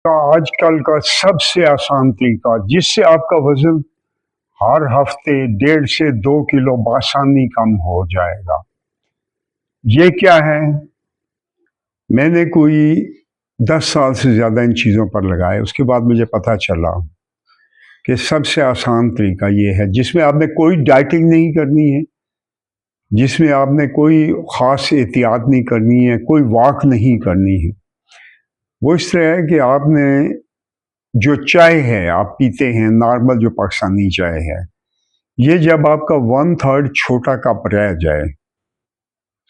का आजकल का सबसे आसान तरीका जिससे आपका वजन हर हफ्ते 1.5 से 2 किलो बासानी कम हो जाएगा। ये क्या है? मैंने कोई 10 साल से ज़्यादा इन चीज़ों पर लगाए, उसके बाद मुझे पता चला कि सबसे आसान तरीका ये है, जिसमें आपने कोई डाइटिंग नहीं करनी है, जिसमें आपने कोई ख़ास एहतियात नहीं करनी है, कोई वॉक नहीं करनी है। वो इस तरह है कि आपने जो चाय है आप पीते हैं, नॉर्मल जो पाकिस्तानी चाय है, ये जब आपका 1/3 छोटा कप रह जाए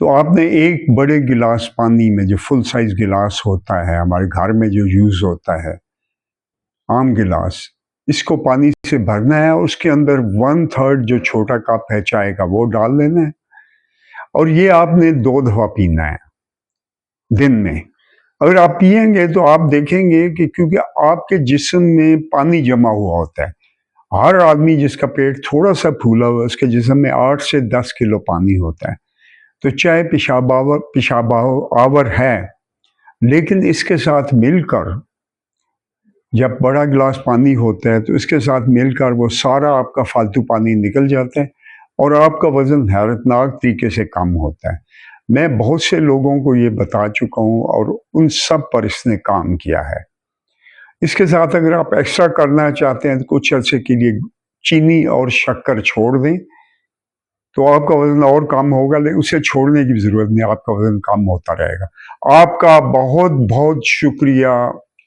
तो आपने एक बड़े गिलास पानी में, जो फुल साइज गिलास होता है हमारे घर में जो यूज़ होता है, आम गिलास, इसको पानी से भरना है और उसके अंदर 1/3 जो छोटा कप है चाय का वो डाल देना है और ये आपने 2 दफ़ा पीना है दिन में। अगर आप पिएंगे तो आप देखेंगे कि क्योंकि आपके जिस्म में पानी जमा हुआ होता है, हर आदमी जिसका पेट थोड़ा सा फूला हुआ है उसके जिस्म में 8 से 10 किलो पानी होता है। तो चाहे पेशाब आवर है, लेकिन इसके साथ मिलकर जब बड़ा गिलास पानी होता है तो इसके साथ मिलकर वो सारा आपका फालतू पानी निकल जाता है और आपका वज़न हैरतनाक तरीके से कम होता है। मैं बहुत से लोगों को ये बता चुका हूँ और उन सब पर इसने काम किया है। इसके साथ अगर आप एक्स्ट्रा करना चाहते हैं तो कुछ अर्से के लिए चीनी और शक्कर छोड़ दें तो आपका वज़न और कम होगा, लेकिन उसे छोड़ने की ज़रूरत नहीं, आपका वज़न कम होता रहेगा। आपका बहुत बहुत शुक्रिया।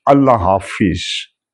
अल्लाह हाफिज़।